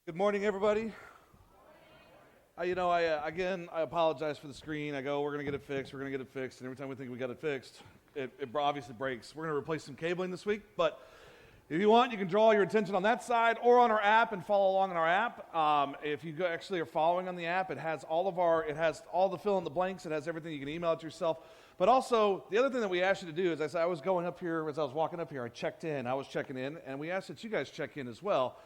Good morning, everybody. I apologize for the screen. We're going to get it fixed, and every time we think we got it fixed, it obviously breaks. We're going to replace some cabling this week, but if you want, you can draw your attention on that side or on our app and follow along on our app. If you actually are following on the app, it has all the fill in the blanks. It has everything. You can email it to yourself. But also, the other thing that we asked you to do is, as I was walking up here, I was checking in, and we asked that you guys check in as well.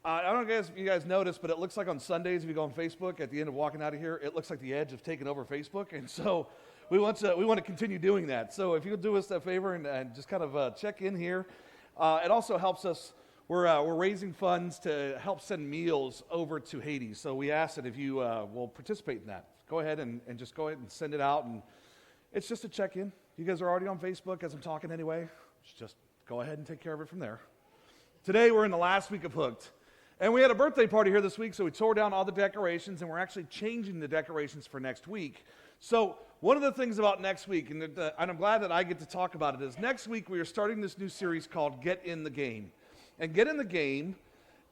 I don't know if you guys noticed, but it looks like on Sundays, if you go on Facebook, at the end of walking out of here, it looks like the Edge have taken over Facebook, and so we want to continue doing that. So if you'll do us that favor and just kind of check in here, it also helps us. We're raising funds to help send meals over to Haiti. So we ask that if you will participate in that, go ahead and just go ahead and send it out, and it's just a check-in. You guys are already on Facebook as I'm talking anyway. Just go ahead and take care of it from there. Today we're in the last week of Hooked. And we had a birthday party here this week, so we tore down all the decorations, and we're actually changing the decorations for next week. So one of the things about next week, and I'm glad that I get to talk about it, is next week we are starting this new series called Get in the Game. And Get in the Game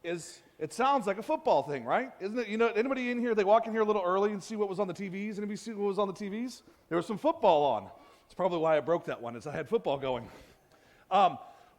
it sounds like a football thing, right? Isn't it? You know, anybody in here, they walk in here a little early and see what was on the TVs? Anybody see what was on the TVs? There was some football on. That's probably why I broke that one, is I had football going.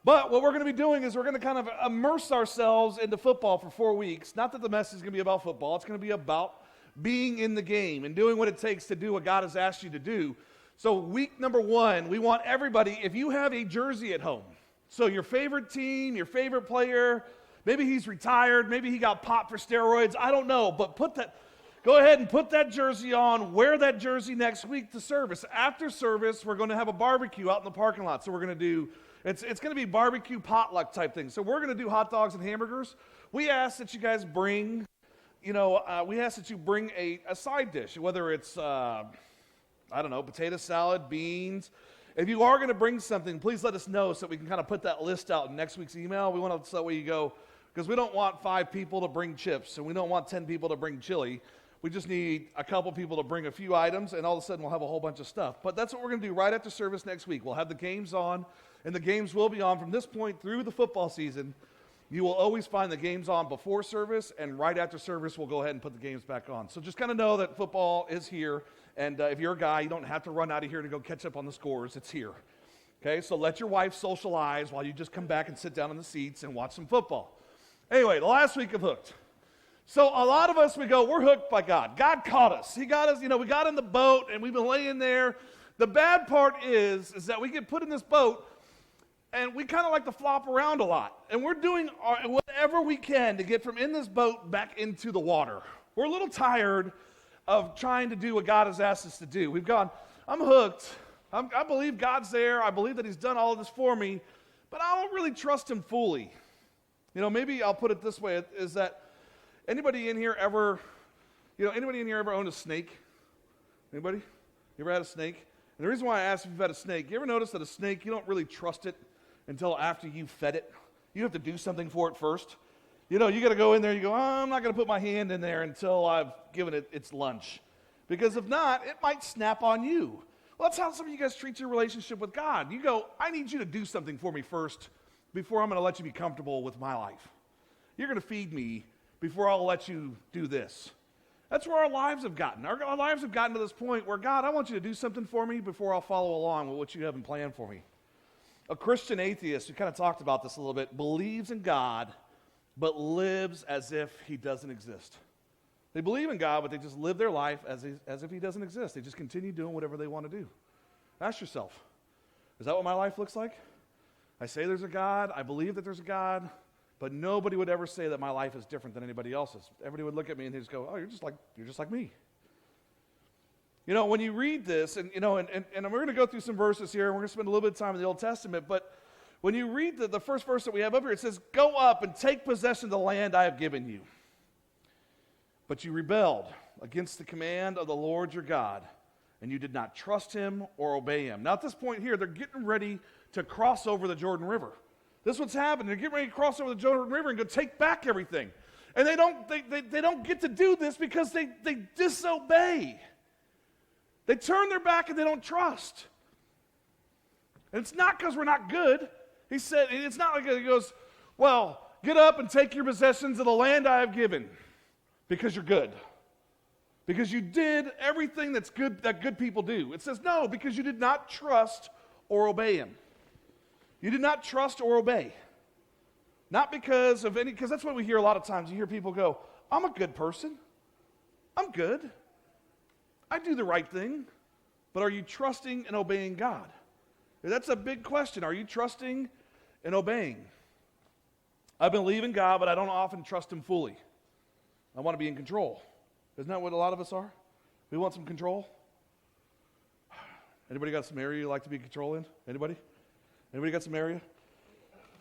But what we're going to be doing is we're going to kind of immerse ourselves into football for 4 weeks. Not that the message is going to be about football. It's going to be about being in the game and doing what it takes to do what God has asked you to do. So week number 1, we want everybody, if you have a jersey at home, so your favorite team, your favorite player, maybe he's retired, maybe he got popped for steroids, I don't know, but go ahead and put that jersey on, wear that jersey next week to service. After service, we're going to have a barbecue out in the parking lot. So we're going to do It's going to be barbecue potluck type thing. So we're going to do hot dogs and hamburgers. We ask that you guys bring, a side dish, whether it's, potato salad, beans. If you are going to bring something, please let us know so that we can kind of put that list out in next week's email. We want to, so that way you go, because we don't want 5 people to bring chips, and we don't want 10 people to bring chili. We just need a couple people to bring a few items, and all of a sudden we'll have a whole bunch of stuff. But that's what we're going to do right after service next week. We'll have the games on, and the games will be on from this point through the football season. You will always find the games on before service, and right after service, we'll go ahead and put the games back on. So just kind of know that football is here, and if you're a guy, you don't have to run out of here to go catch up on the scores. It's here. Okay, so let your wife socialize while you just come back and sit down in the seats and watch some football. Anyway, the last week of Hooked. So a lot of us, we're hooked by God. God caught us. He got us, we got in the boat, and we've been laying there. The bad part is that we get put in this boat, and we kind of like to flop around a lot. And we're doing whatever we can to get from in this boat back into the water. We're a little tired of trying to do what God has asked us to do. We've gone, I'm hooked. I believe God's there. I believe that He's done all of this for me, but I don't really trust Him fully. Maybe I'll put it this way, is that anybody in here ever owned a snake? Anybody? You ever had a snake? And the reason why I asked if you've had a snake, you ever notice that a snake, you don't really trust it until after you've fed it? You have to do something for it first. You got to go in there, you go, I'm not going to put my hand in there until I've given it its lunch. Because if not, it might snap on you. Well, that's how some of you guys treat your relationship with God. You go, I need you to do something for me first before I'm going to let you be comfortable with my life. You're going to feed me before I'll let you do this. That's where our lives have gotten. Our lives have gotten to this point where, God, I want you to do something for me before I'll follow along with what you have in plan for me. A Christian atheist, we kind of talked about this a little bit, believes in God, but lives as if He doesn't exist. They believe in God, but they just live their life as if He doesn't exist. They just continue doing whatever they want to do. Ask yourself, is that what my life looks like? I say there's a God, I believe that there's a God, but nobody would ever say that my life is different than anybody else's. Everybody would look at me and they just go, oh, you're just like me. When you read this, and we're going to go through some verses here, and we're going to spend a little bit of time in the Old Testament, but when you read the first verse that we have up here, it says, go up and take possession of the land I have given you. But you rebelled against the command of the Lord your God, and you did not trust Him or obey Him. Now at this point here, they're getting ready to cross over the Jordan River. This is what's happening. They're getting ready to cross over the Jordan River and go take back everything. And they don't get to do this because they disobey. They turn their back and they don't trust. And it's not because we're not good. He said, it's not like he goes, well, get up and take your possessions of the land I have given because you're good. Because you did everything that's good that good people do. It says no, because you did not trust or obey him. You did not trust or obey. Not because of any, because that's what we hear a lot of times. You hear people go, I'm a good person. I'm good. I do the right thing. But are you trusting and obeying God? That's a big question. Are you trusting and obeying? I believe in God, but I don't often trust him fully. I want to be in control. Isn't that what a lot of us are? We want some control. Anybody got some area you like to be in control in? Anybody? Anybody got some area?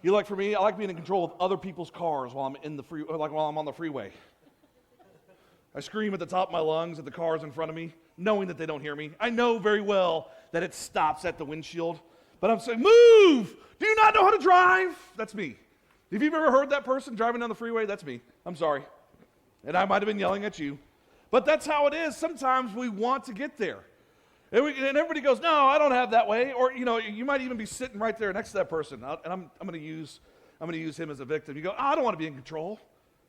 You like, for me, I like being in control of other people's cars while I'm in the while I'm on the freeway. I scream at the top of my lungs at the cars in front of me, knowing that they don't hear me. I know very well that it stops at the windshield, but I'm saying, move! Do you not know how to drive? That's me. If you've ever heard that person driving down the freeway, that's me. I'm sorry. And I might have been yelling at you. But that's how it is. Sometimes we want to get there. And everybody goes, no, I don't have that way. Or, you might even be sitting right there next to that person. And I'm going to use him as a victim. You go, I don't want to be in control.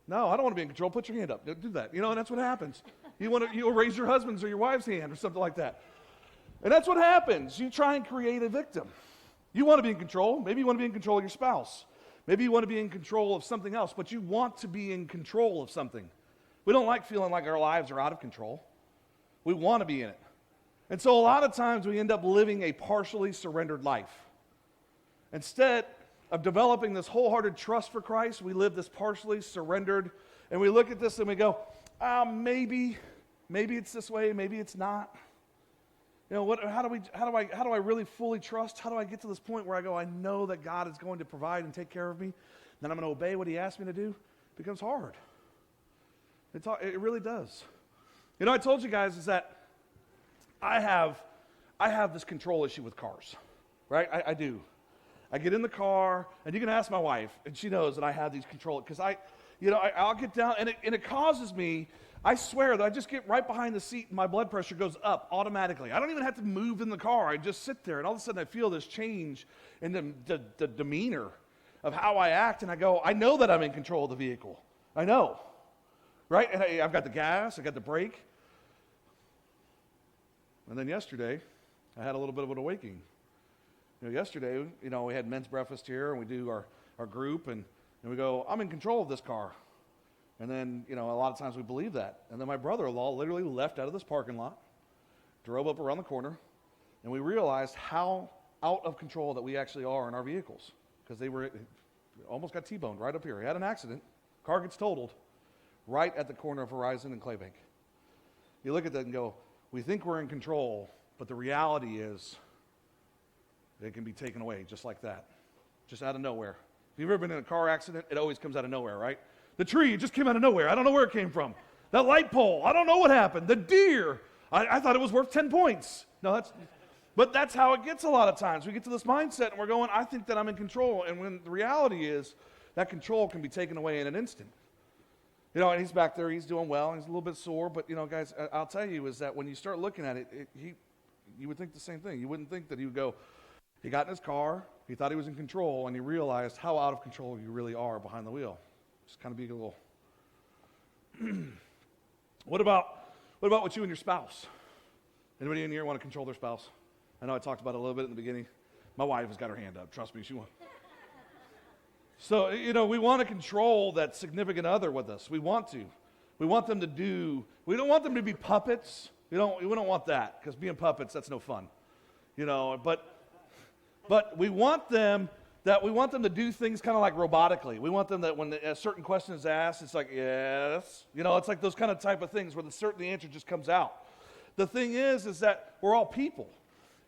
No, I don't want to be in control. Put your hand up. Do that. And that's what happens. You'll raise your husband's or your wife's hand or something like that. And that's what happens. You try and create a victim. You want to be in control. Maybe you want to be in control of your spouse. Maybe you want to be in control of something else, but you want to be in control of something. We don't like feeling like our lives are out of control. We want to be in it. And so a lot of times we end up living a partially surrendered life. Instead of developing this wholehearted trust for Christ, we live this partially surrendered, and we look at this and we go, maybe it's this way, maybe it's not. How do I really fully trust? How do I get to this point where I go, I know that God is going to provide and take care of me, then I'm going to obey what he asked me to do? It becomes hard. It really does. I told you guys is that I have this control issue with cars, right? I do. I get in the car, and you can ask my wife, and she knows that I have these control, because I'll get down, and it causes me, I swear that I just get right behind the seat, and my blood pressure goes up automatically. I don't even have to move in the car. I just sit there, and all of a sudden I feel this change in the demeanor of how I act, and I go, I know that I'm in control of the vehicle. I know, right? And I've got the gas, I got the brake. And then yesterday, I had a little bit of an awakening. Yesterday, we had men's breakfast here, and we do our group, and we go, I'm in control of this car. And then, a lot of times we believe that. And then my brother-in-law literally left out of this parking lot, drove up around the corner, and we realized how out of control that we actually are in our vehicles. Because they almost got T-boned right up here. He had an accident. Car gets totaled right at the corner of Horizon and Claybank. You look at that and go, we think we're in control, but the reality is it can be taken away just like that, just out of nowhere. If you've ever been in a car accident, it always comes out of nowhere, right? The tree, it just came out of nowhere. I don't know where it came from. That light pole, I don't know what happened. The deer, I thought it was worth 10 points. But that's how it gets a lot of times. We get to this mindset and we're going, I think that I'm in control. And when the reality is that control can be taken away in an instant. And he's back there, he's doing well, and he's a little bit sore, but, guys, I'll tell you is that when you start looking at it, you would think the same thing. You wouldn't think that he would go, he got in his car, he thought he was in control, and he realized how out of control you really are behind the wheel. Just kind of be a little. What about with you and your spouse? Anybody in here want to control their spouse? I know I talked about it a little bit in the beginning. My wife has got her hand up. Trust me, she won't. So, we want to control that significant other with us. We want to. We want them to do. We don't want them to be puppets. We don't want that, because being puppets, that's no fun. But we want them to do things kind of like robotically. We want them that when a certain question is asked, it's like, yes. It's like those kind of type of things where the answer just comes out. The thing is that we're all people.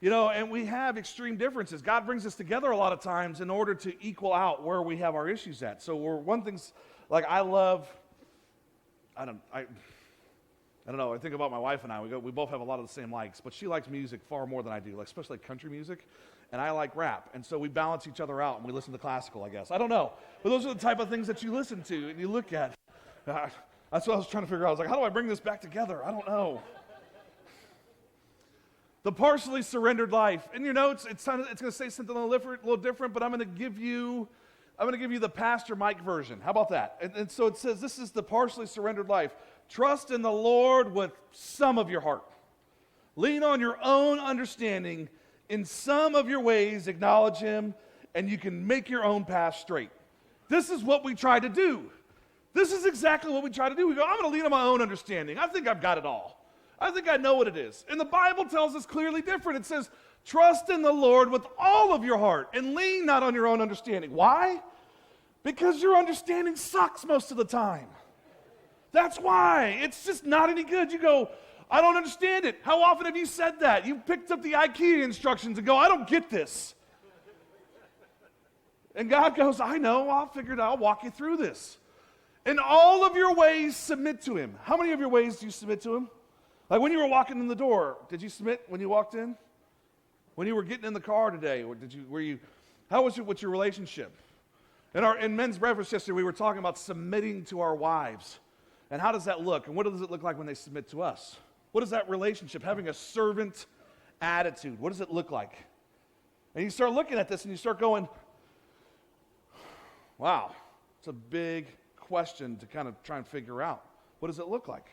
And we have extreme differences. God brings us together a lot of times in order to equal out where we have our issues at. So one thing's like I don't know. I think about my wife and I. We both have a lot of the same likes, but she likes music far more than I do, especially country music, and I like rap. And so we balance each other out, and we listen to classical, I guess. I don't know, but those are the type of things that you listen to and you look at. That's what I was trying to figure out. I was like, how do I bring this back together? I don't know. The partially surrendered life. In your notes, it's going to say something a little different, but I'm going to give you I'm going to give you the Pastor Mike version. How about that? And so it says, this is the partially surrendered life. Trust in the Lord with some of your heart. Lean on your own understanding. In some of your ways, acknowledge him, and you can make your own path straight. This is what we try to do. This is exactly what we try to do. We go, I'm going to lean on my own understanding. I think I've got it all. I think I know what it is. And the Bible tells us clearly different. It says, trust in the Lord with all of your heart and lean not on your own understanding. Why? Because your understanding sucks most of the time. That's why. It's just not any good. You go, I don't understand it. How often have you said that? You've picked up the IKEA instructions and go, I don't get this. And God goes, I know, I'll figure it out. I'll walk you through this. In all of your ways, submit to him. How many of your ways do you submit to him? Like when you were walking in the door, did you submit when you walked in? When you were getting in the car today, or how was what's your relationship? In men's breakfast yesterday, we were talking about submitting to our wives. And how does that look? And what does it look like when they submit to us? What is that relationship? Having a servant attitude. What does it look like? And you start looking at this and you start going, wow, it's a big question to kind of try and figure out. What does it look like?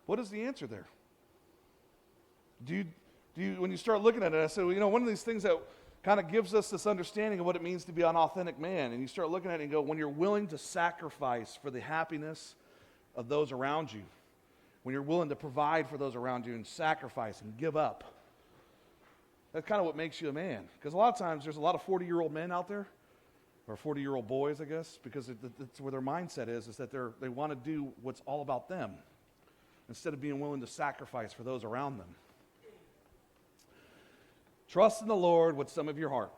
What is the answer there? Do you when you start looking at it, I said, well, one of these things that kind of gives us this understanding of what it means to be an authentic man, and you start looking at it and go, when you're willing to sacrifice for the happiness of those around you, when you're willing to provide for those around you and sacrifice and give up, that's kind of what makes you a man. Because a lot of times there's a lot of 40-year-old men out there, or 40-year-old boys, I guess, because that's where their mindset is that they want to do what's all about them instead of being willing to sacrifice for those around them. Trust in the Lord with some of your heart.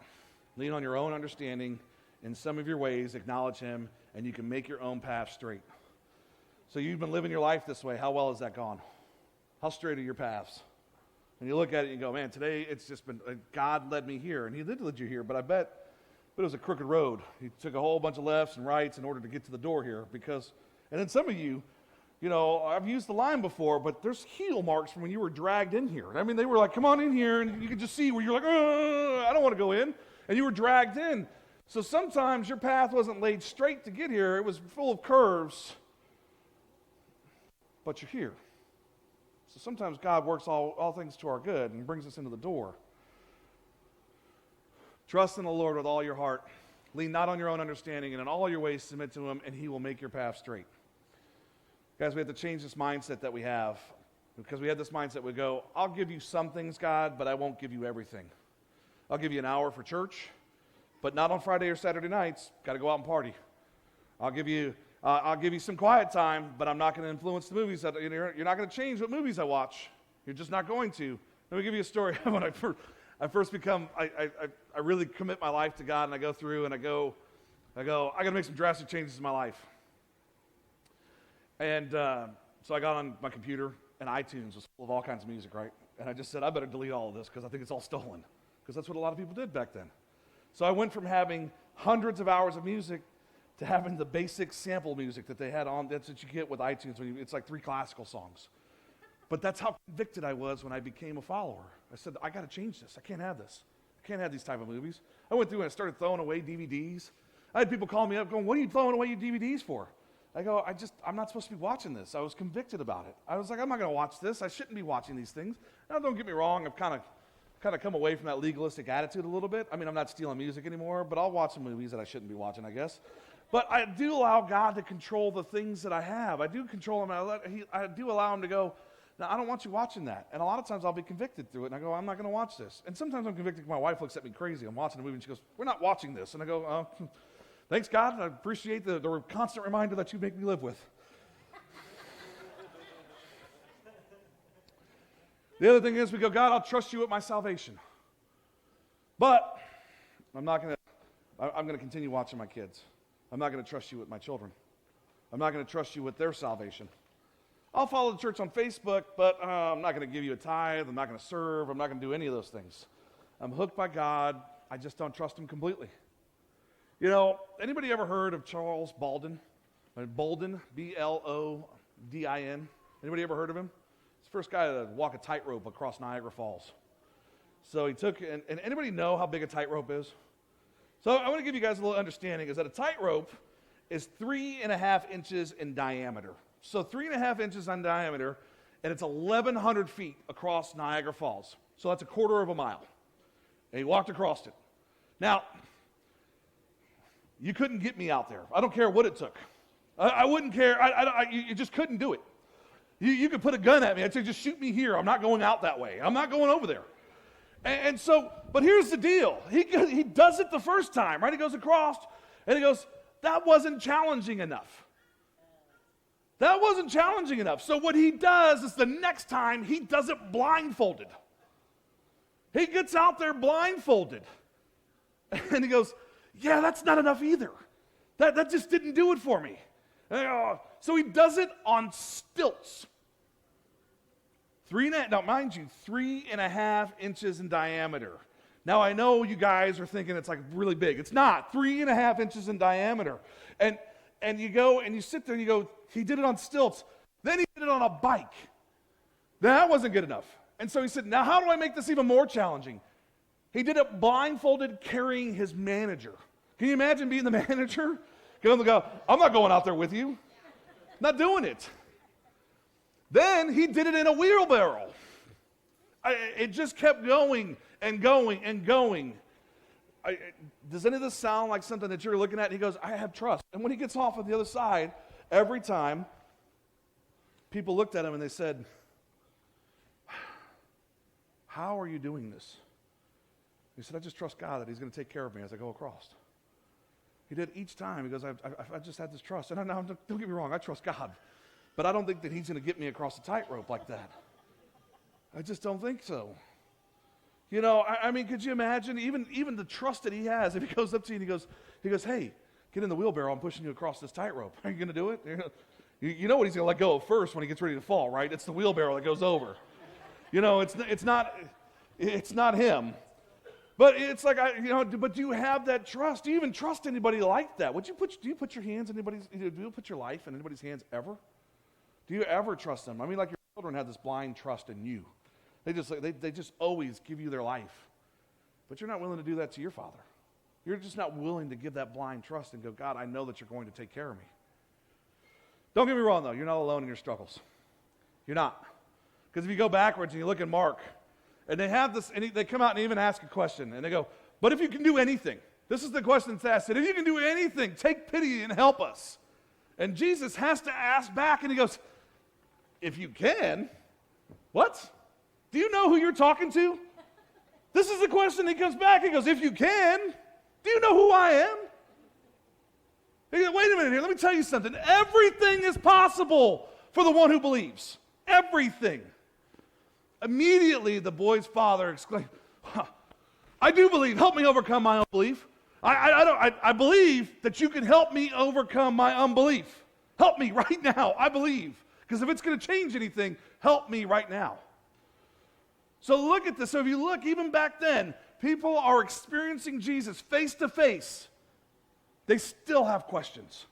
Lean on your own understanding. In some of your ways, acknowledge him, and you can make your own path straight. So you've been living your life this way. How well has that gone? How straight are your paths? And you look at it and you go, man, today it's just been, God led me here. And he did lead you here, but I bet it was a crooked road. He took a whole bunch of lefts and rights in order to get to the door here. And then some of you, I've used the line before, but there's heel marks from when you were dragged in here. I mean, they were like, come on in here, and you could just see where you're like, I don't want to go in, and you were dragged in. So sometimes your path wasn't laid straight to get here. It was full of curves, but you're here. So sometimes God works all things to our good and brings us into the door. Trust in the Lord with all your heart. Lean not on your own understanding, and in all your ways submit to him, and he will make your path straight. Guys, we have to change this mindset that we have, because we have this mindset, we go, I'll give you some things, God, but I won't give you everything. I'll give you an hour for church, but not on Friday or Saturday nights. Got to go out and party. I'll give you some quiet time, but I'm not going to influence the movies. You're not going to change what movies I watch. You're just not going to. Let me give you a story. When I first I really commit my life to God, and I go through and I go, I got to make some drastic changes in my life. And so I got on my computer, and iTunes was full of all kinds of music, right? And I just said, I better delete all of this because I think it's all stolen. Because that's what a lot of people did back then. So I went from having hundreds of hours of music to having the basic sample music that they had on. That's what you get with iTunes. It's like 3 classical songs. But that's how convicted I was when I became a follower. I said, I got to change this. I can't have this. I can't have these type of movies. I went through and I started throwing away DVDs. I had people call me up going, what are you throwing away your DVDs for? I go, I'm not supposed to be watching this. I was convicted about it. I was like, I'm not going to watch this. I shouldn't be watching these things. Now, don't get me wrong. I've kind of come away from that legalistic attitude a little bit. I mean, I'm not stealing music anymore, but I'll watch some movies that I shouldn't be watching, I guess. But I do allow God to control the things that I have. I do control him. I do allow him to go, no, I don't want you watching that. And a lot of times I'll be convicted through it, and I go, I'm not going to watch this. And sometimes I'm convicted because my wife looks at me crazy. I'm watching a movie, and she goes, we're not watching this. And I go, thanks, God. I appreciate the constant reminder that you make me live with. The other thing is we go, God, I'll trust you with my salvation. But I'm going to continue watching my kids. I'm not going to trust you with my children. I'm not going to trust you with their salvation. I'll follow the church on Facebook, but I'm not going to give you a tithe. I'm not going to serve. I'm not going to do any of those things. I'm hooked by God. I just don't trust him completely. Anybody ever heard of Charles Bolden? Bolden, B-L-O-D-I-N. Anybody ever heard of him? He's the first guy to walk a tightrope across Niagara Falls. So he took, and anybody know how big a tightrope is? So I want to give you guys a little understanding is that a tightrope is 3.5 inches in diameter. So 3.5 inches in diameter, and it's 1,100 feet across Niagara Falls. So that's a quarter of a mile. And he walked across it. Now, you couldn't get me out there. I don't care what it took. I wouldn't care. You just couldn't do it. You could put a gun at me. I'd say, just shoot me here. I'm not going out that way. I'm not going over there. And so, but here's the deal. He does it the first time, right? He goes across, and he goes, that wasn't challenging enough. That wasn't challenging enough. So what he does is the next time, he does it blindfolded. He gets out there blindfolded. And he goes, yeah, that's not enough either. That just didn't do it for me. So he does it on stilts. Now, mind you, 3.5 inches in diameter. Now, I know you guys are thinking it's like really big. It's not. 3.5 inches in diameter. And you go and you sit there and you go, he did it on stilts. Then he did it on a bike. That wasn't good enough. And so he said, now how do I make this even more challenging? He did it blindfolded carrying his manager. Can you imagine being the manager? Go, I'm not going out there with you. Not doing it. Then he did it in a wheelbarrow. It just kept going and going and going. Does any of this sound like something that you're looking at? And he goes, I have trust. And when he gets off on the other side, every time, people looked at him and they said, how are you doing this? He said, I just trust God that he's going to take care of me as I go across. He did each time. He goes, I just had this trust. And now, don't get me wrong, I trust God. But I don't think that he's going to get me across a tightrope like that. I just don't think so. You know, I mean, could you imagine even the trust that he has if he goes up to you and he goes, hey, get in the wheelbarrow, I'm pushing you across this tightrope. Are you going to do it? You know what he's going to let go of first when he gets ready to fall, right? It's the wheelbarrow that goes over. You know, it's not him. But it's like, but do you have that trust? Do you even trust anybody like that? Do you put your hands in do you put your life in anybody's hands ever? Do you ever trust them? I mean, like your children have this blind trust in you. They just always give you their life. But you're not willing to do that to your Father. You're just not willing to give that blind trust and go, God, I know that you're going to take care of me. Don't get me wrong, though. You're not alone in your struggles. You're not. Because if you go backwards and you look at Mark, and they have this, and they come out and even ask a question, and they go, but if you can do anything, this is the question that's asked, if you can do anything, take pity and help us. And Jesus has to ask back, and he goes, if you can, what? Do you know who you're talking to? This is the question. He comes back, he goes, if you can, do you know who I am? He goes, wait a minute here, let me tell you something. Everything is possible for the one who believes. Everything. Immediately, the boy's father exclaimed, I do believe. Help me overcome my unbelief. I believe that you can help me overcome my unbelief. Help me right now. I believe. Because if it's going to change anything, help me right now. So look at this. So if you look, even back then, people are experiencing Jesus face to face. They still have questions.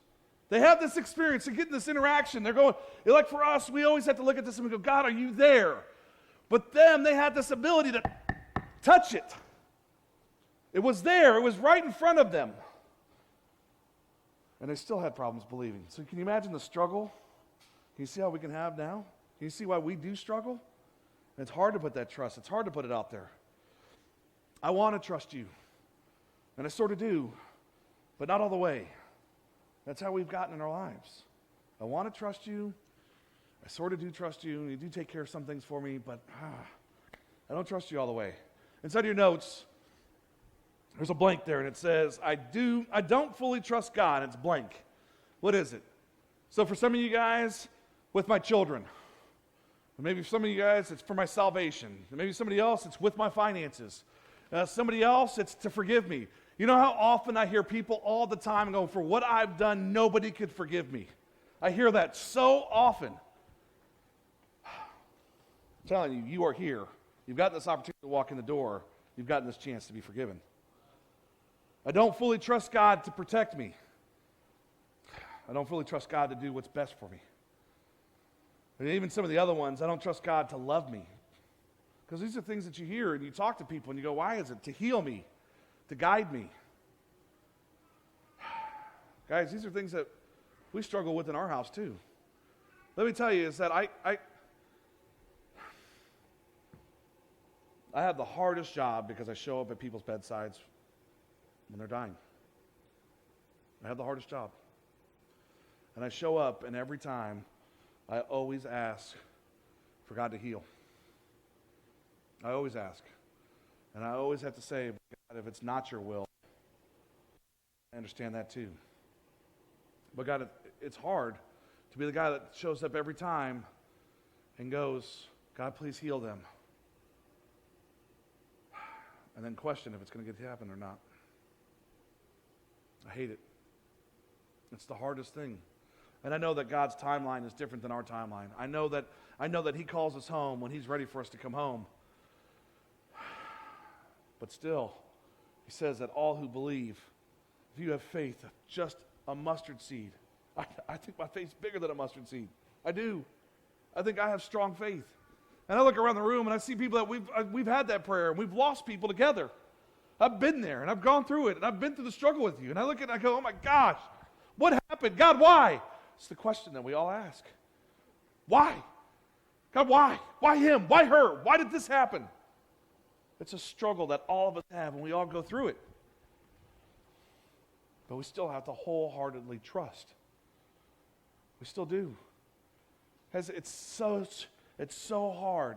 They have this experience and getting this interaction. They're going, like for us, we always have to look at this and we go, God, are you there? But them, they had this ability to touch it. It was there. It was right in front of them. And they still had problems believing. So can you imagine the struggle? Can you see how we can have now? Can you see why we do struggle? And it's hard to put that trust. It's hard to put it out there. I want to trust you. And I sort of do. But not all the way. That's how we've gotten in our lives. I want to trust you. I sort of do trust you. You do take care of some things for me, but I don't trust you all the way. Inside of your notes, there's a blank there, and it says, I don't fully trust God. It's blank. What is it? So for some of you guys, with my children. Maybe for some of you guys, it's for my salvation. Maybe somebody else, it's with my finances. Somebody else, it's to forgive me. You know how often I hear people all the time go, for what I've done, nobody could forgive me. I hear that so often. I'm telling you, you are here. You've got this opportunity to walk in the door. You've gotten this chance to be forgiven. I don't fully trust God to protect me. I don't fully trust God to do what's best for me. And even some of the other ones, I don't trust God to love me. Because these are things that you hear and you talk to people and you go, why is it? To heal me, to guide me. Guys, these are things that we struggle with in our house too. Let me tell you, is that I have the hardest job because I show up at people's bedsides when they're dying. I have the hardest job. And I show up, and every time I always ask for God to heal. I always ask. And I always have to say, God, if it's not your will, I understand that too. But God, it's hard to be the guy that shows up every time and goes, God, please heal them. And then question if it's going to get to happen or not. I hate it. It's the hardest thing. And I know that God's timeline is different than our timeline. I know that He calls us home when He's ready for us to come home. But still, He says that all who believe, if you have faith, just a mustard seed. I think my faith's bigger than a mustard seed. I do. I think I have strong faith. And I look around the room and I see people that we've had that prayer and we've lost people together. I've been there and I've gone through it and I've been through the struggle with you. And I look at it and I go, oh my gosh, what happened? God, why? It's the question that we all ask. Why? God, why? Why him? Why her? Why did this happen? It's a struggle that all of us have and we all go through it. But we still have to wholeheartedly trust. We still do. It's so hard.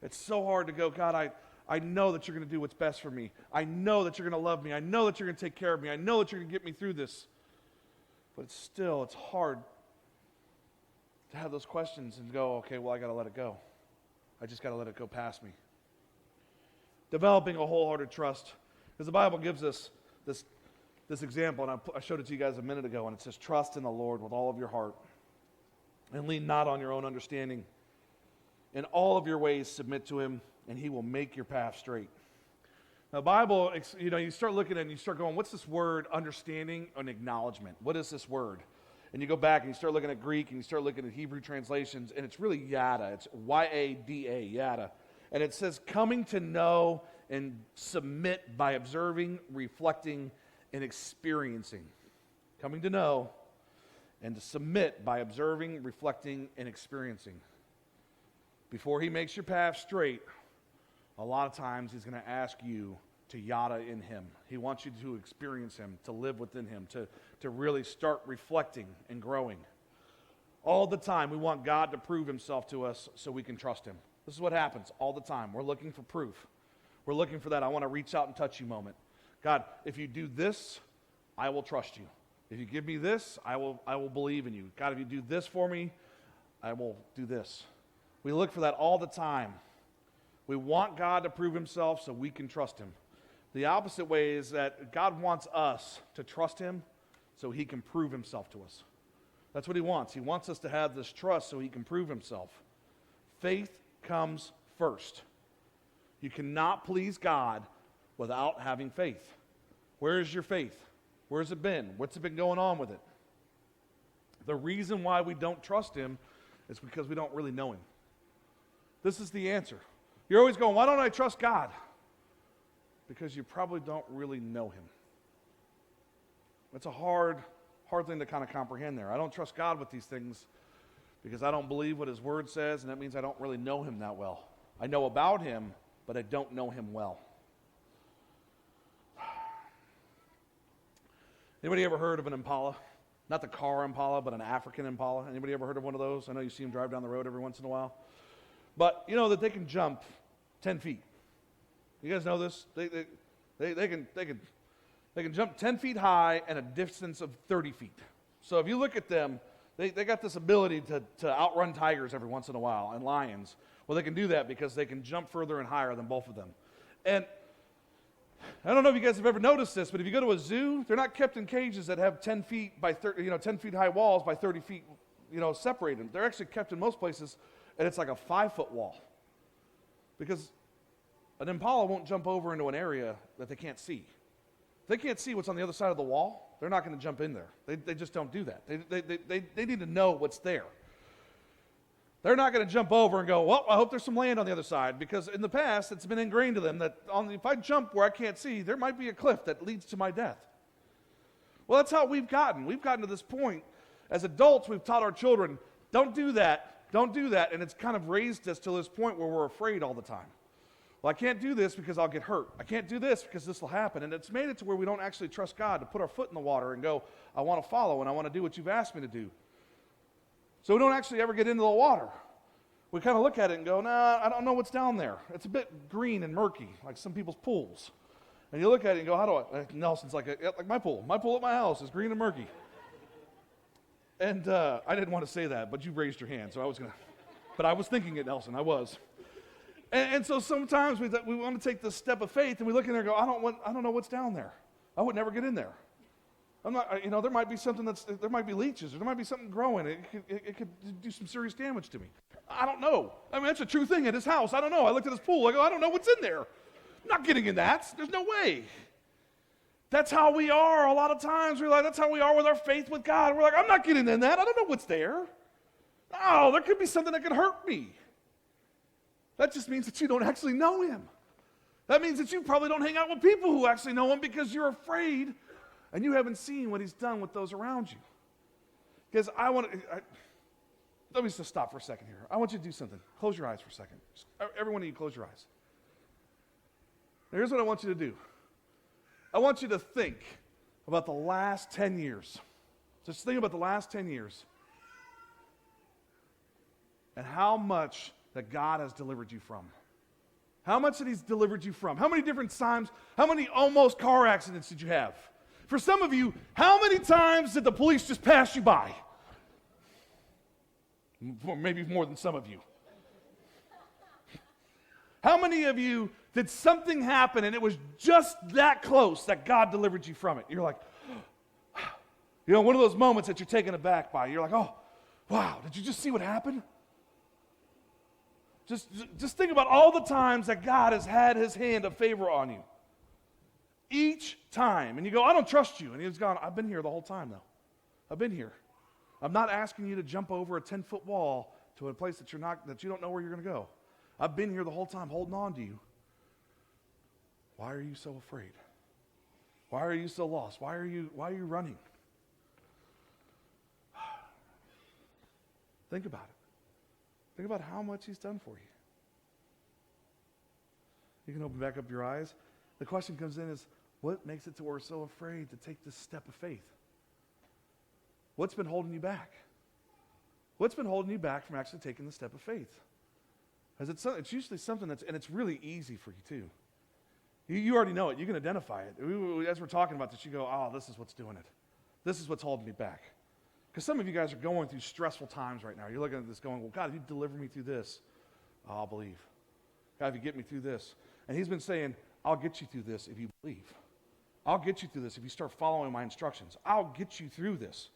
It's so hard to go, God, I know that you're going to do what's best for me. I know that you're going to love me. I know that you're going to take care of me. I know that you're going to get me through this. But it's hard to have those questions and go, okay, well, I got to let it go. I just got to let it go past me. Developing a wholehearted trust. Because the Bible gives us this example, and I showed it to you guys a minute ago, and it says, trust in the Lord with all of your heart, and lean not on your own understanding. In all of your ways submit to Him, and He will make your path straight. Now, the Bible, you start looking at it and you start going, what's this word, understanding and acknowledgement? What is this word? And you go back and you start looking at Greek and you start looking at Hebrew translations, and it's really yada. It's Y-A-D-A, yada. And it says coming to know and submit by observing, reflecting, and experiencing. Coming to know and to submit by observing, reflecting, and experiencing. Before He makes your path straight, a lot of times He's going to ask you to yada in Him. He wants you to experience Him, to live within Him, to really start reflecting and growing. All the time, we want God to prove Himself to us so we can trust Him. This is what happens all the time. We're looking for proof. We're looking for that I want to reach out and touch you moment. God, if you do this, I will trust you. If you give me this, I will believe in you. God, if you do this for me, I will do this. We look for that all the time. We want God to prove Himself so we can trust Him. The opposite way is that God wants us to trust Him so He can prove Himself to us. That's what He wants. He wants us to have this trust so He can prove Himself. Faith comes first. You cannot please God without having faith. Where is your faith? Where's it been? What's it been going on with it? The reason why we don't trust Him is because we don't really know Him. This is the answer. You're always going, why don't I trust God? Because you probably don't really know Him. It's a hard thing to kind of comprehend there. I don't trust God with these things because I don't believe what His Word says, and that means I don't really know Him that well. I know about Him, but I don't know Him well. Anybody ever heard of an Impala? Not the car Impala, but an African Impala. Anybody ever heard of one of those? I know you see them drive down the road every once in a while. But you know that they can jump 10 feet. You guys know this? They can jump 10 feet high and a distance of 30 feet. So if you look at them, they got this ability to outrun tigers every once in a while and lions. Well, they can do that because they can jump further and higher than both of them. And I don't know if you guys have ever noticed this, but if you go to a zoo, they're not kept in cages that have 10 feet by 10 feet high walls by 30 feet, separate them. They're actually kept in most places, and it's like a 5-foot wall. Because an Impala won't jump over into an area that they can't see. If they can't see what's on the other side of the wall, they're not going to jump in there. They just don't do that. They need to know what's there. They're not going to jump over and go, well, I hope there's some land on the other side, because in the past, it's been ingrained to them that if I jump where I can't see, there might be a cliff that leads to my death. Well, that's how we've gotten. We've gotten to this point. As adults, we've taught our children, don't do that, don't do that. And it's kind of raised us to this point where we're afraid all the time. Well, I can't do this because I'll get hurt. I can't do this because this will happen. And it's made it to where we don't actually trust God to put our foot in the water and go, I want to follow and I want to do what you've asked me to do. So we don't actually ever get into the water. We kind of look at it and go, nah, I don't know what's down there. It's a bit green and murky, like some people's pools. And you look at it and go, how do I? Nelson's like my pool. My pool at my house is green and murky. And I didn't want to say that, but you raised your hand, so I was going to. But I was thinking it, Nelson. I was. And so sometimes we want to take this step of faith, and we look in there and go, I don't know what's down there. I would never get in there. I'm not, there might be something there might be leeches, or there might be something growing. It could do some serious damage to me. I don't know. I mean, that's a true thing at his house. I don't know. I looked at his pool. I go, I don't know what's in there. I'm not getting in that. There's no way. That's how we are a lot of times. We're like, that's how we are with our faith with God. We're like, I'm not getting in that. I don't know what's there. Oh, there could be something that could hurt me. That just means that you don't actually know him. That means that you probably don't hang out with people who actually know him because you're afraid and you haven't seen what he's done with those around you. Because let me just stop for a second here. I want you to do something. Close your eyes for a second. Every one of you, close your eyes. Now, here's what I want you to do. I want you to think about the last 10 years. Just think about the last 10 years and how much that God has delivered you from. How much that he's delivered you from? How many different times, how many almost car accidents did you have? For some of you, how many times did the police just pass you by? Maybe more than some of you. How many of you did something happen and it was just that close that God delivered you from it? You're like, one of those moments that you're taken aback by. You're like, oh, wow, did you just see what happened? Just think about all the times that God has had his hand of favor on you. Each time. And you go, I don't trust you. And he's gone, I've been here the whole time, though. I've been here. I'm not asking you to jump over a 10-foot wall to a place that you don't know where you're going to go. I've been here the whole time holding on to you. Why are you so afraid? Why are you so lost? Why are you running? Think about it. Think about how much he's done for you. You can open back up your eyes. The question comes in is, what makes it to where we're so afraid to take this step of faith? What's been holding you back? What's been holding you back from actually taking the step of faith? Because it's usually something and it's really easy for you too. You already know it. You can identify it. As we're talking about this, you go, oh, this is what's doing it. This is what's holding me back. Because some of you guys are going through stressful times right now. You're looking at this going, well, God, if you deliver me through this, I'll believe. God, if you get me through this. And he's been saying, I'll get you through this if you believe. I'll get you through this if you start following my instructions. I'll get you through this.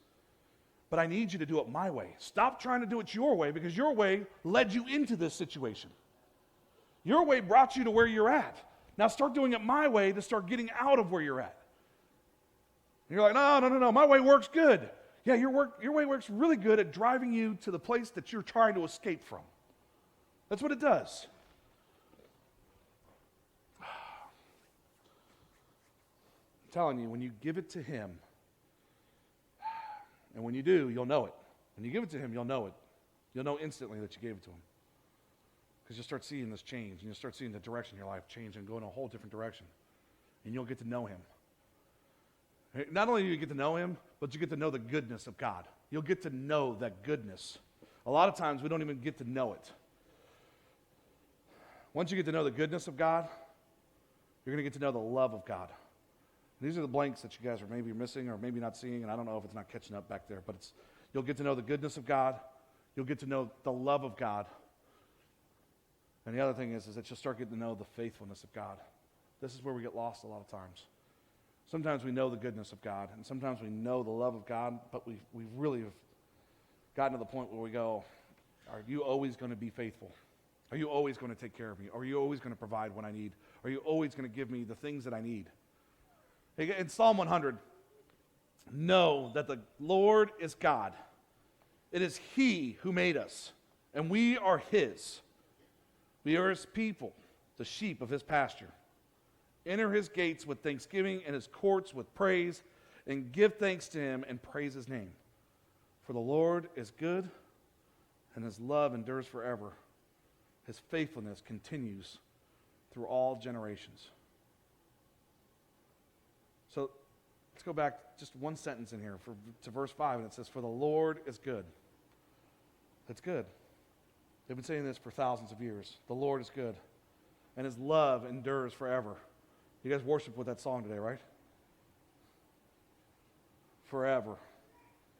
But I need you to do it my way. Stop trying to do it your way because your way led you into this situation. Your way brought you to where you're at. Now start doing it my way to start getting out of where you're at. And you're like, no, my way works good. Yeah, your way works really good at driving you to the place that you're trying to escape from. That's what it does. I'm telling you, when you give it to him, and when you do, you'll know it. When you give it to him, you'll know it. You'll know instantly that you gave it to him. Because you'll start seeing this change, and you'll start seeing the direction of your life change and go in a whole different direction. And you'll get to know him. Not only do you get to know him, but you get to know the goodness of God. You'll get to know that goodness. A lot of times we don't even get to know it. Once you get to know the goodness of God, you're going to get to know the love of God. These are the blanks that you guys are maybe missing or maybe not seeing, and I don't know if it's not catching up back there, but you'll get to know the goodness of God. You'll get to know the love of God. And the other thing is that you'll start getting to know the faithfulness of God. This is where we get lost a lot of times. Sometimes we know the goodness of God, and sometimes we know the love of God, but we really have gotten to the point where we go, are you always going to be faithful? Are you always going to take care of me? Are you always going to provide what I need? Are you always going to give me the things that I need? In Psalm 100, know that the Lord is God. It is he who made us, and we are his. We are his people, the sheep of his pasture. Enter his gates with thanksgiving and his courts with praise. and give thanks to him and praise his name. For the Lord is good, and his love endures forever. His faithfulness continues through all generations. So let's go back just one sentence in here to verse 5, and it says, for the Lord is good. That's good. They've been saying this for thousands of years. The Lord is good, and his love endures forever. You guys worship with that song today, right? Forever.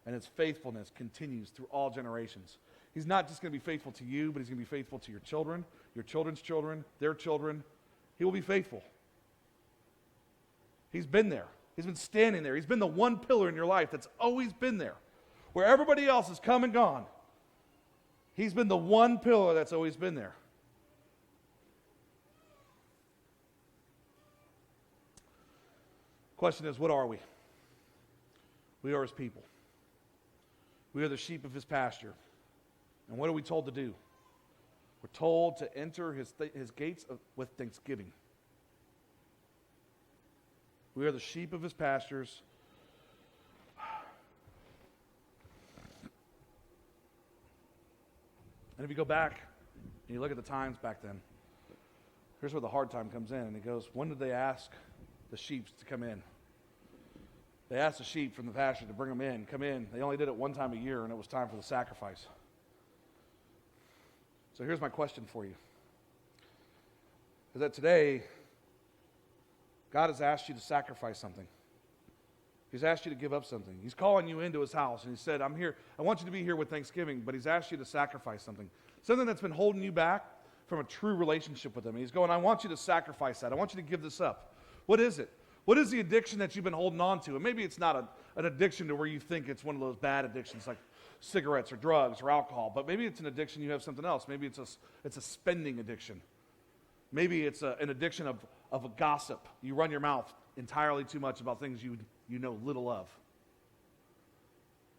And his faithfulness continues through all generations. He's not just going to be faithful to you, but he's going to be faithful to your children, your children's children, their children. He will be faithful. He's been there. He's been standing there. He's been the one pillar in your life that's always been there. Where everybody else has come and gone, he's been the one pillar that's always been there. Question is, what are we? We are his people. We are the sheep of his pasture. And what are we told to do? We're told to enter his gates with thanksgiving. We are the sheep of his pastures. And if you go back and you look at the times back then, here's where the hard time comes in. And it goes, when did they ask the sheep to come in? They asked the sheep from the pasture to bring them in, come in. They only did it one time a year, and it was time for the sacrifice. So here's my question for you. Is that today, God has asked you to sacrifice something. He's asked you to give up something. He's calling you into his house, and he said, I'm here. I want you to be here with Thanksgiving, but he's asked you to sacrifice something. Something that's been holding you back from a true relationship with him. He's going, I want you to sacrifice that. I want you to give this up. What is it? What is the addiction that you've been holding on to? And maybe it's not an addiction to where you think it's one of those bad addictions like cigarettes or drugs or alcohol, but maybe it's an addiction you have something else. Maybe it's a spending addiction. Maybe it's an addiction of a gossip. You run your mouth entirely too much about things you know little of.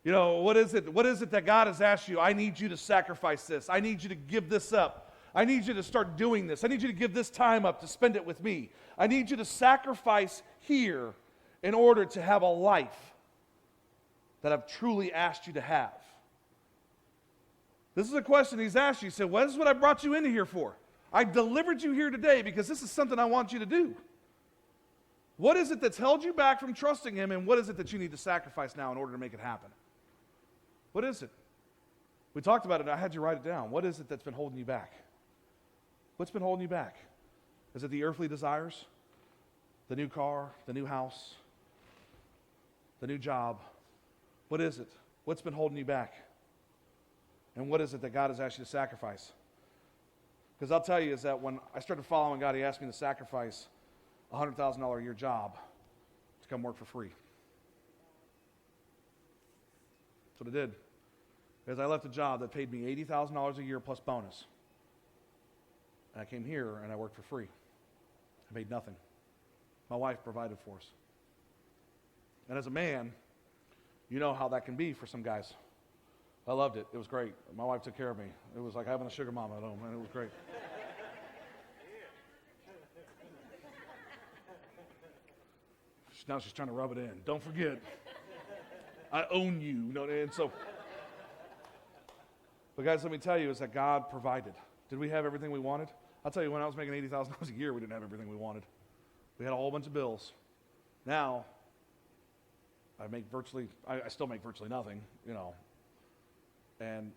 You know, what is it that God has asked you? I need you to sacrifice this. I need you to give this up. I need you to start doing this. I need you to give this time up to spend it with me. I need you to sacrifice here in order to have a life that I've truly asked you to have. This is a question he's asked you. He said, well, this is what I brought you into here for. I delivered you here today because this is something I want you to do. What is it that's held you back from trusting him, and what is it that you need to sacrifice now in order to make it happen? What is it? We talked about it. I had you write it down. What is it that's been holding you back? What's been holding you back? Is it the earthly desires? The new car? The new house? The new job? What is it? What's been holding you back? And what is it that God has asked you to sacrifice? Because I'll tell you is that when I started following God, he asked me to sacrifice a $100,000 a year job to come work for free. That's what I did. Because I left a job that paid me $80,000 a year plus bonus. And I came here and I worked for free. I made nothing. My wife provided for us. And as a man, you know how that can be for some guys. I loved it. It was great. My wife took care of me. It was like having a sugar mama at home, and it was great. Now she's trying to rub it in. Don't forget, I own you. And so, but guys, let me tell you, is that God provided. Did we have everything we wanted? I'll tell you, when I was making $80,000 a year, we didn't have everything we wanted. We had a whole bunch of bills. Now, I still make virtually nothing, and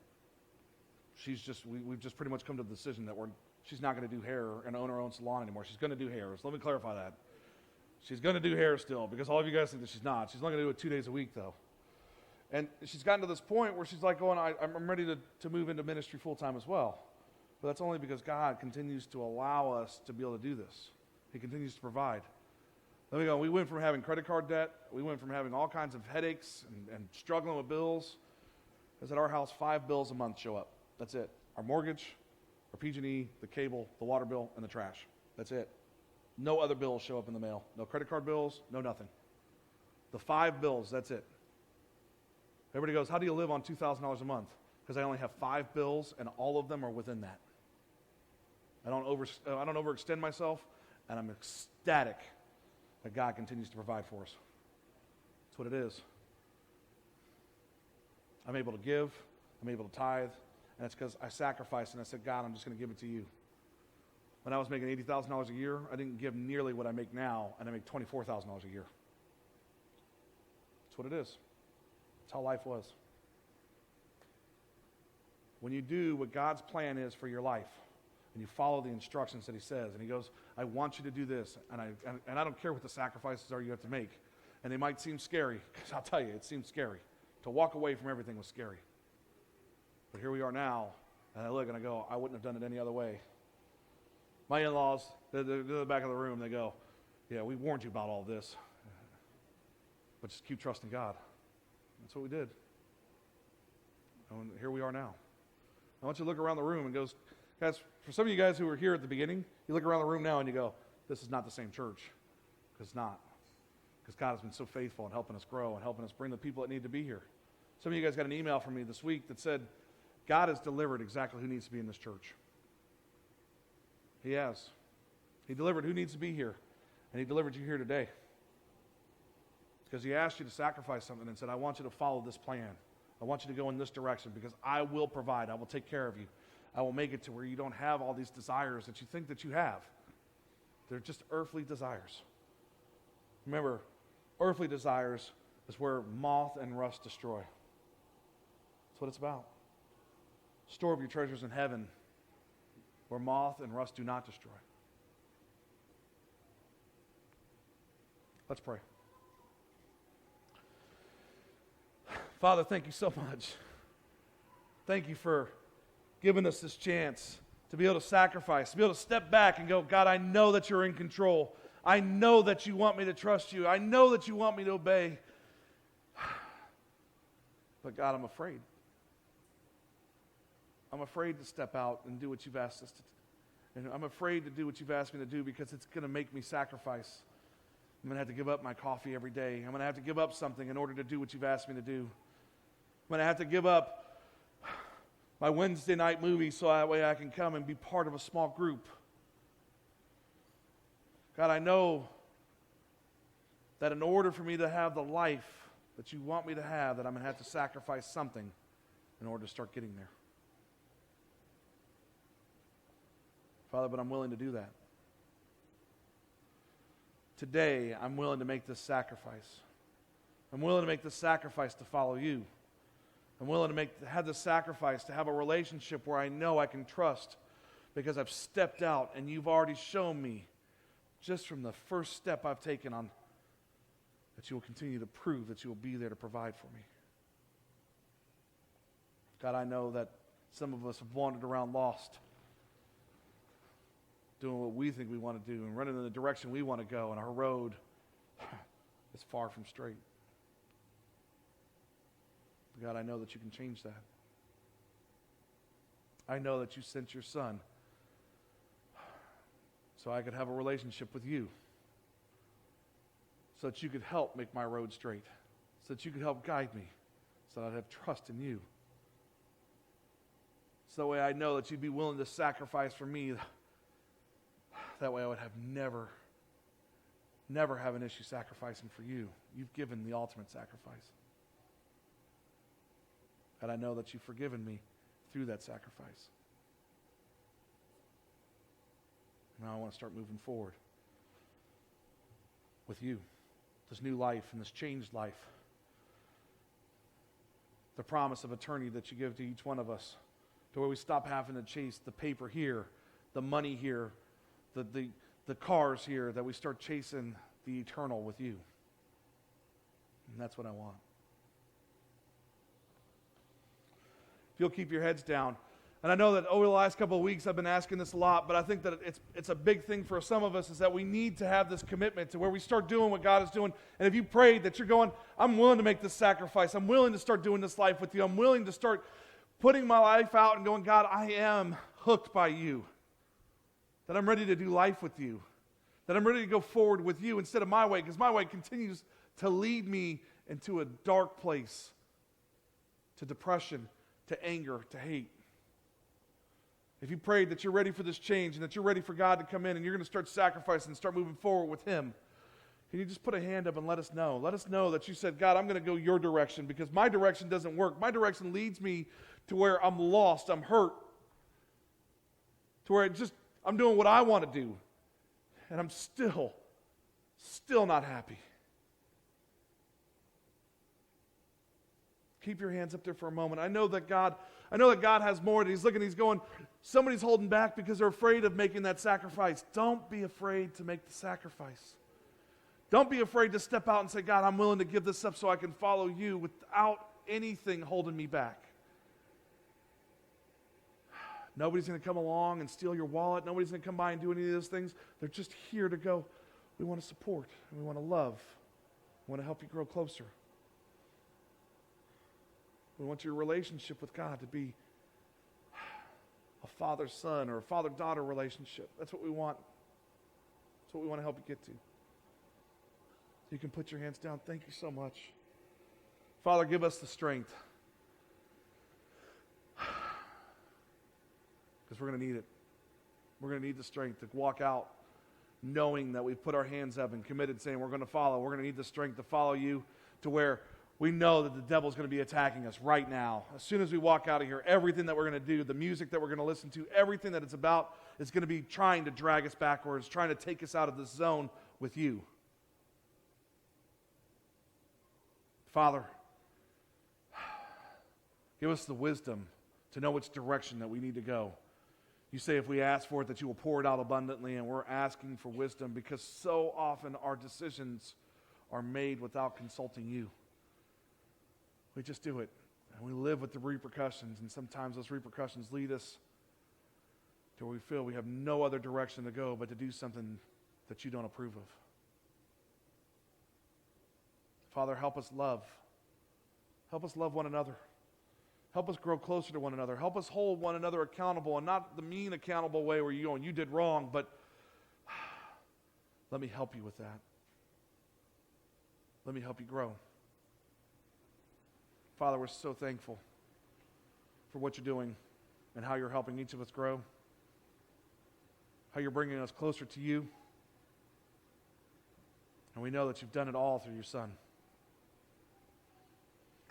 we've just pretty much come to the decision that she's not going to do hair and own her own salon anymore. She's going to do hair. So let me clarify that. She's going to do hair still, because all of you guys think that she's not. She's only going to do it 2 days a week, though. And she's gotten to this point where she's like going, I'm ready to move into ministry full-time as well. But that's only because God continues to allow us to be able to do this. He continues to provide. Let me go. We went from having credit card debt. We went from having all kinds of headaches and struggling with bills. Because at our house, 5 bills a month show up. That's it. Our mortgage, our PG&E, the cable, the water bill, and the trash. That's it. No other bills show up in the mail. No credit card bills, no nothing. The 5 bills, that's it. Everybody goes, how do you live on $2,000 a month? Because I only have 5 bills, and all of them are within that. I don't overextend myself, and I'm ecstatic that God continues to provide for us. That's what it is. I'm able to give. I'm able to tithe. And it's because I sacrificed and I said, God, I'm just going to give it to you. When I was making $80,000 a year, I didn't give nearly what I make now, and I make $24,000 a year. That's what it is. That's how life was. When you do what God's plan is for your life, and you follow the instructions that he says, and he goes, I want you to do this, and I don't care what the sacrifices are you have to make. And they might seem scary, because I'll tell you, it seems scary. To walk away from everything was scary. But here we are now, and I look and I go, I wouldn't have done it any other way. My in-laws, they're in the back of the room, they go, yeah, we warned you about all this. But just keep trusting God. That's what we did. And here we are now. I want you to look around the room and go, guys, for some of you guys who were here at the beginning, you look around the room now and you go, this is not the same church. Because it's not. Because God has been so faithful in helping us grow and helping us bring the people that need to be here. Some of you guys got an email from me this week that said, God has delivered exactly who needs to be in this church. He has. He delivered who needs to be here. And he delivered you here today. Because he asked you to sacrifice something and said, I want you to follow this plan. I want you to go in this direction because I will provide. I will take care of you. I will make it to where you don't have all these desires that you think that you have. They're just earthly desires. Remember, earthly desires is where moth and rust destroy. That's what it's about. Store up your treasures in heaven where moth and rust do not destroy. Let's pray. Father, thank you so much. Thank you for giving us this chance to be able to sacrifice, to be able to step back and go, God, I know that you're in control. I know that you want me to trust you. I know that you want me to obey. But God, I'm afraid. I'm afraid to step out and do what you've asked us to do. And I'm afraid to do what you've asked me to do because it's going to make me sacrifice. I'm going to have to give up my coffee every day. I'm going to have to give up something in order to do what you've asked me to do. I'm going to have to give up my Wednesday night movie so that way I can come and be part of a small group. God, I know that in order for me to have the life that you want me to have, that I'm going to have to sacrifice something in order to start getting there. Father, but I'm willing to do that. Today, I'm willing to make this sacrifice. I'm willing to make this sacrifice to follow you. I'm willing to have this sacrifice to have a relationship where I know I can trust because I've stepped out and you've already shown me just from the first step I've taken on that you will continue to prove that you will be there to provide for me. God, I know that some of us have wandered around lost, doing what we think we want to do and running in the direction we want to go, and our road is far from straight. God, I know that you can change that. I know that you sent your son so I could have a relationship with you, so that you could help make my road straight, so that you could help guide me, so that I'd have trust in you. So that way I know that you'd be willing to sacrifice for me. That way I would have never have an issue sacrificing for you. You've given the ultimate sacrifice. And I know that you've forgiven me through that sacrifice. Now I want to start moving forward with you. This new life and this changed life. The promise of eternity that you give to each one of us. To where we stop having to chase the paper here, the money here, the cars here, that we start chasing the eternal with you. And that's what I want. If you'll keep your heads down. And I know that over the last couple of weeks I've been asking this a lot, but I think that it's a big thing for some of us is that we need to have this commitment to where we start doing what God is doing. And if you prayed that you're going, I'm willing to make this sacrifice. I'm willing to start doing this life with you. I'm willing to start putting my life out and going, God, I am hooked by you. That I'm ready to do life with you. That I'm ready to go forward with you instead of my way, because my way continues to lead me into a dark place, to depression, to anger, to hate. If you prayed that you're ready for this change and that you're ready for God to come in and you're going to start sacrificing and start moving forward with Him, Can you just put a hand up and let us know? Let us know that you said, God, I'm going to go your direction because my direction doesn't work. My direction leads me to where I'm lost, I'm hurt, to where I'm doing what I want to do, and I'm still not happy. Keep your hands up there for a moment. I know that God has more. And He's looking, He's going, somebody's holding back because they're afraid of making that sacrifice. Don't be afraid to make the sacrifice. Don't be afraid to step out and say, God, I'm willing to give this up so I can follow you without anything holding me back. Nobody's going to come along and steal your wallet. Nobody's going to come by and do any of those things. They're just here to go, we want to support, and we want to love. We want to help you grow closer. We want your relationship with God to be a father-son or a father-daughter relationship. That's what we want. That's what we want to help you get to. You can put your hands down. Thank you so much. Father, give us the strength. Because we're going to need it. We're going to need the strength to walk out knowing that we've put our hands up and committed, saying we're going to follow. We're going to need the strength to follow you to where we know that the devil's going to be attacking us right now. As soon as we walk out of here, everything that we're going to do, the music that we're going to listen to, everything that it's about is going to be trying to drag us backwards, trying to take us out of this zone with you. Father, give us the wisdom to know which direction that we need to go. You say if we ask for it, that you will pour it out abundantly, and we're asking for wisdom because so often our decisions are made without consulting you. We just do it, and we live with the repercussions, and sometimes those repercussions lead us to where we feel we have no other direction to go but to do something that you don't approve of. Father, help us love. Help us love one another. Help us grow closer to one another. Help us hold one another accountable, and not the mean accountable way where you did wrong, but let me help you with that. Let me help you grow. Father, we're so thankful for what you're doing and how you're helping each of us grow, how you're bringing us closer to you, and we know that you've done it all through your Son.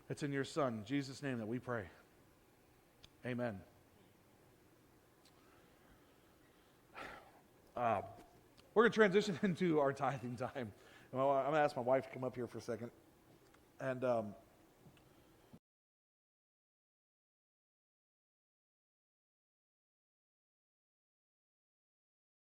It's in your Son, Jesus' name, that we pray. Amen. We're going to transition into our tithing time. I'm going to ask my wife to come up here for a second. And